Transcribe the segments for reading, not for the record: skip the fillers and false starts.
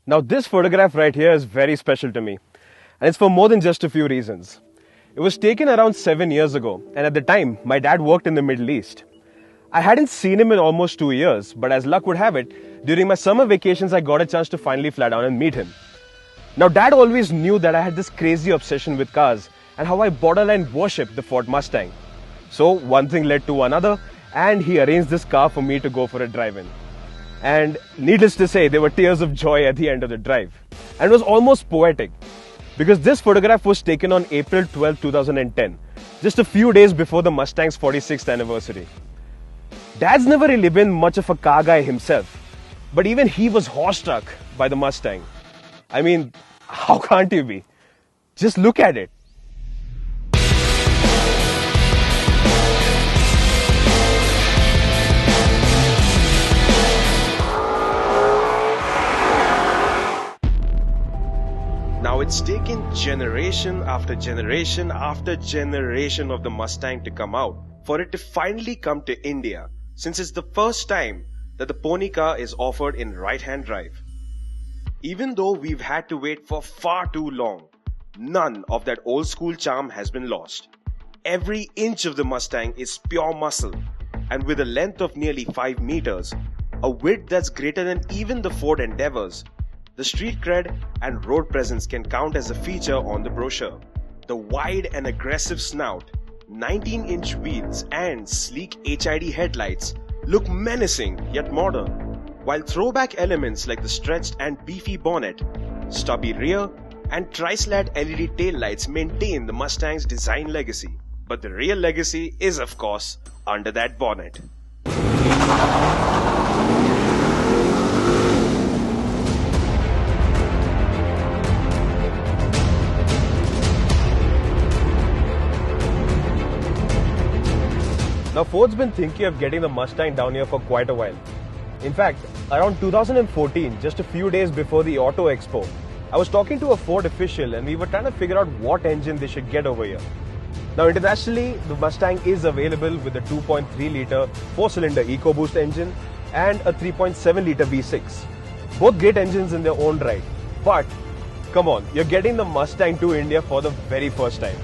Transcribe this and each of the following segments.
Now this photograph right here is very special to me, and it's for more than just a few reasons. It was taken around 7 years ago, and at the time my dad worked in the Middle East. I hadn't seen him in almost 2 years, but as luck would have it, during my summer vacations I got a chance to finally fly down and meet him. Now Dad always knew that I had this crazy obsession with cars and how I borderline worshipped the Ford Mustang. So one thing led to another, and he arranged this car for me to go for a drive-in. And needless to say, there were tears of joy at the end of the drive. And it was almost poetic, because this photograph was taken on April 12, 2010, just a few days before the Mustang's 46th anniversary. Dad's never really been much of a car guy himself, but even he was awestruck by the Mustang. I mean, how can't you be? Just look at it. Now it's taken generation after generation after generation of the Mustang to come out for it to finally come to India, since it's the first time that the pony car is offered in right-hand drive. Even though we've had to wait for far too long, none of that old school charm has been lost. Every inch of the Mustang is pure muscle, and with a length of nearly 5 meters, a width that's greater than even the Ford Endeavours, the street cred and road presence can count as a feature on the brochure. The wide and aggressive snout, 19-inch wheels and sleek HID headlights look menacing yet modern, while throwback elements like the stretched and beefy bonnet, stubby rear and tri-slat LED taillights maintain the Mustang's design legacy. But the real legacy is, of course, under that bonnet. Now Ford's been thinking of getting the Mustang down here for quite a while. In fact, around 2014, just a few days before the Auto Expo, I was talking to a Ford official and we were trying to figure out what engine they should get over here. Now internationally, the Mustang is available with a 2.3 litre 4-cylinder EcoBoost engine and a 3.7 litre V6. Both great engines in their own right. But come on, you're getting the Mustang to India for the very first time.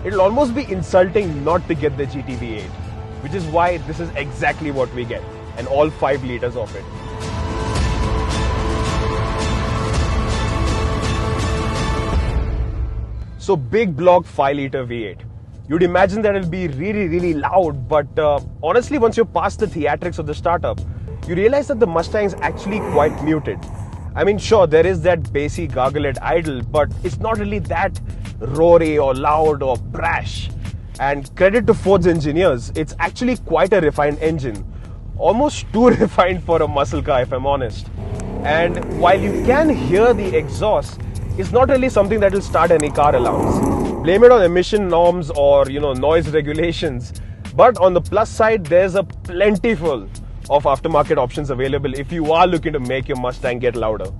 It'll almost be insulting not to get the GT V8. Which is why this is exactly what we get, and all 5 liters of it. So big block 5 liter V8. You'd imagine that it'll be really loud, but honestly once you're past the theatrics of the startup, you realize that the Mustang is actually quite muted. I mean sure, there is that bassy gargle at idle, but it's not really that roary or loud or brash. And credit to Ford's engineers, it's actually quite a refined engine. Almost too refined for a muscle car if I'm honest. And while you can hear the exhaust, it's not really something that will start any car alarms. Blame it on emission norms or noise regulations. But on the plus side, there's a plentiful of aftermarket options available if you are looking to make your Mustang get louder.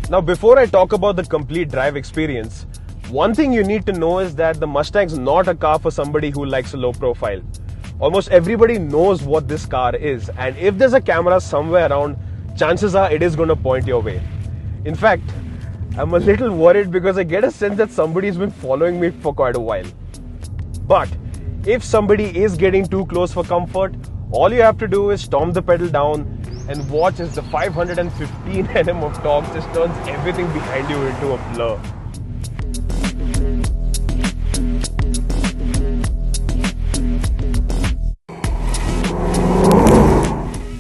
Now before I talk about the complete drive experience, one thing you need to know is that the Mustang's not a car for somebody who likes a low profile. Almost everybody knows what this car is, and if there's a camera somewhere around, chances are it is going to point your way. In fact, I'm a little worried because I get a sense that somebody's been following me for quite a while. But if somebody is getting too close for comfort, all you have to do is stomp the pedal down and watch as the 515 Nm of torque just turns everything behind you into a blur.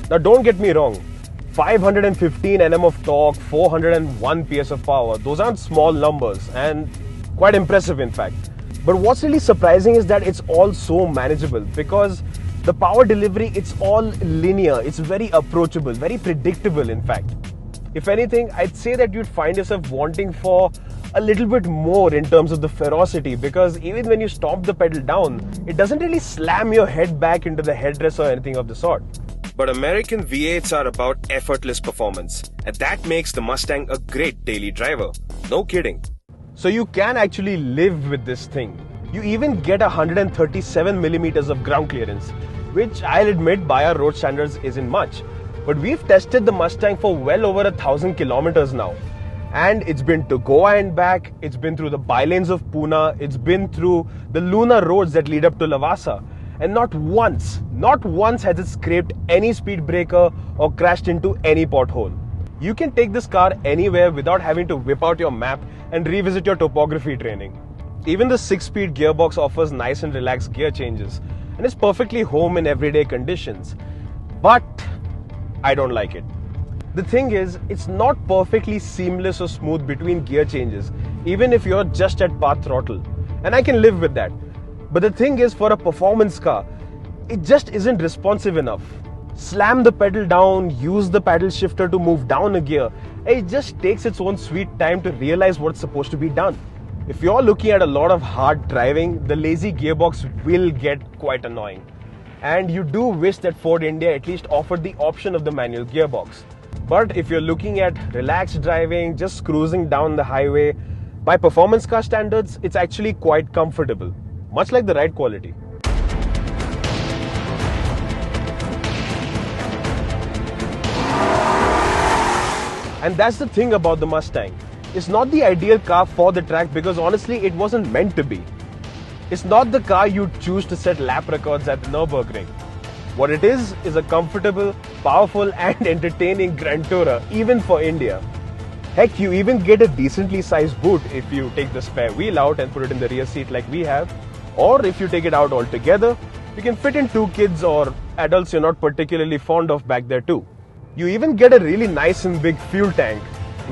Now don't get me wrong, 515 Nm of torque, 401 PS of power, those aren't small numbers and quite impressive in fact. But what's really surprising is that it's all so manageable, because the power delivery, it's all linear, it's very approachable, very predictable in fact. If anything, I'd say that you'd find yourself wanting for a little bit more in terms of the ferocity, because even when you stomp the pedal down, it doesn't really slam your head back into the headrest or anything of the sort. But American V8s are about effortless performance, and that makes the Mustang a great daily driver. No kidding. So you can actually live with this thing. You even get 137 millimeters of ground clearance. which I'll admit by our road standards isn't much. But we've tested the Mustang for well over 1,000 kilometers now. And it's been to Goa and back, it's been through the bylanes of Pune, it's been through the lunar roads that lead up to Lavasa. And not once has it scraped any speed breaker or crashed into any pothole. You can take this car anywhere without having to whip out your map and revisit your topography training. Even the 6-speed gearbox offers nice and relaxed gear changes and is perfectly home in everyday conditions. But I don't like it. The thing is, it's not perfectly seamless or smooth between gear changes, even if you're just at path throttle. And I can live with that. But the thing is, for a performance car, it just isn't responsive enough. Slam the pedal down, use the paddle shifter to move down a gear. It just takes its own sweet time to realize what's supposed to be done. If you're looking at a lot of hard driving, the lazy gearbox will get quite annoying. And you do wish that Ford India at least offered the option of the manual gearbox. But if you're looking at relaxed driving, just cruising down the highway, by performance car standards, it's actually quite comfortable, much like the ride quality. And that's the thing about the Mustang. It's not the ideal car for the track because honestly, it wasn't meant to be. It's not the car you'd choose to set lap records at the Nürburgring. What it is a comfortable, powerful and entertaining grand tourer, even for India. Heck, you even get a decently sized boot if you take the spare wheel out and put it in the rear seat like we have. Or if you take it out altogether, you can fit in 2 kids or adults you're not particularly fond of back there too. You even get a really nice and big fuel tank,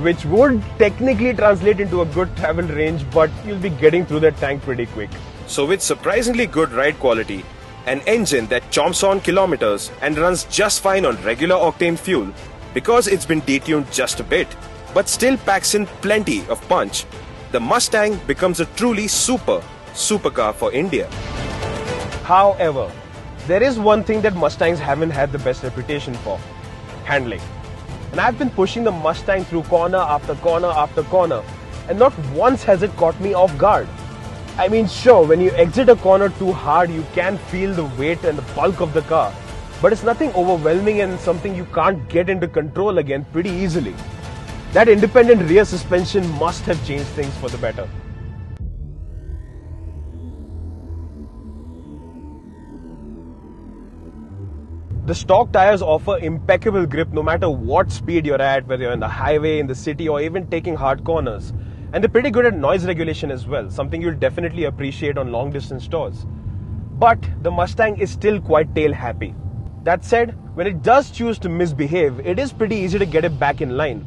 which would technically translate into a good travel range, but you'll be getting through that tank pretty quick. So with surprisingly good ride quality, an engine that chomps on kilometers and runs just fine on regular octane fuel because it's been detuned just a bit, but still packs in plenty of punch, the Mustang becomes a truly supercar for India. However, there is one thing that Mustangs haven't had the best reputation for: handling. And I've been pushing the Mustang through corner after corner after corner, and not once has it caught me off guard. I mean, sure, when you exit a corner too hard, you can feel the weight and the bulk of the car, but it's nothing overwhelming and something you can't get into control again pretty easily. That independent rear suspension must have changed things for the better. The stock tires offer impeccable grip no matter what speed you're at, whether you're in the highway, in the city, or even taking hard corners. And they're pretty good at noise regulation as well, something you'll definitely appreciate on long distance tours. But the Mustang is still quite tail happy. That said, when it does choose to misbehave, it is pretty easy to get it back in line,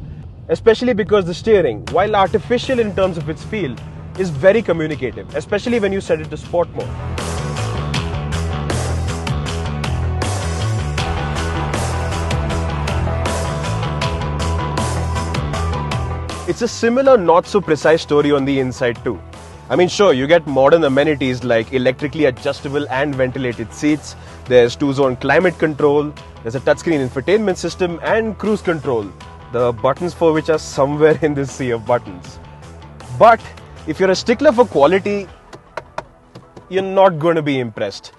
especially because the steering, while artificial in terms of its feel, is very communicative, especially when you set it to sport mode. It's a similar not so precise story on the inside too. I mean, sure, you get modern amenities like electrically adjustable and ventilated seats, there's 2-zone climate control, there's a touchscreen infotainment system and cruise control, the buttons for which are somewhere in this sea of buttons. But if you're a stickler for quality, you're not going to be impressed.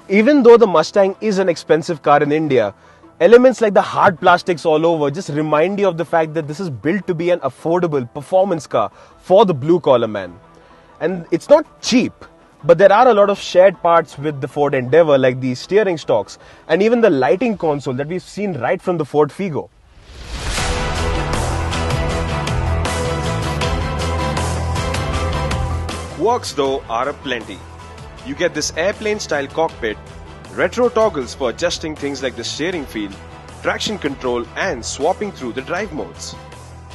Even though the Mustang is an expensive car in India, elements like the hard plastics all over just remind you of the fact that this is built to be an affordable performance car for the blue-collar man. And it's not cheap, but there are a lot of shared parts with the Ford Endeavour, like the steering stalks and even the lighting console that we've seen right from the Ford Figo. Quirks though are aplenty. You get this airplane-style cockpit, retro toggles for adjusting things like the steering feel, traction control and swapping through the drive modes.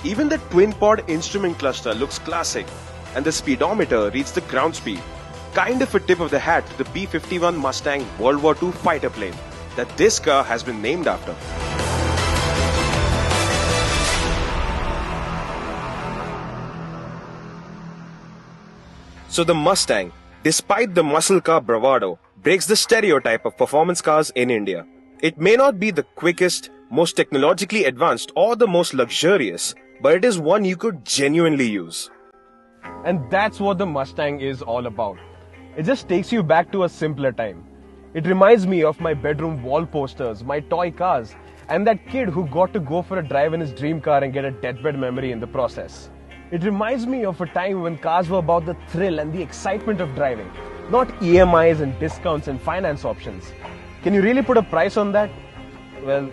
Even the twin-pod instrument cluster looks classic, and the speedometer reads the ground speed. Kind of a tip of the hat to the B-51 Mustang World War II fighter plane that this car has been named after. So the Mustang, despite the muscle car bravado, breaks the stereotype of performance cars in India. It may not be the quickest, most technologically advanced or the most luxurious, but it is one you could genuinely use. And that's what the Mustang is all about. It just takes you back to a simpler time. It reminds me of my bedroom wall posters, my toy cars, and that kid who got to go for a drive in his dream car and get a deathbed memory in the process. It reminds me of a time when cars were about the thrill and the excitement of driving, not EMIs and discounts and finance options. Can you really put a price on that? Well,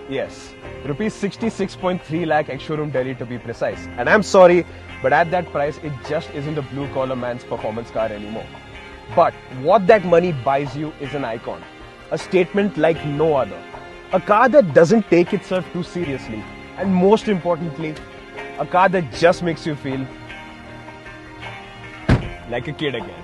yes. Rupees 66.3 lakh ex-showroom Delhi to be precise. And I'm sorry, but at that price, it just isn't a blue-collar man's performance car anymore. But what that money buys you is an icon. A statement like no other. A car that doesn't take itself too seriously. And most importantly, a car that just makes you feel like a kid again.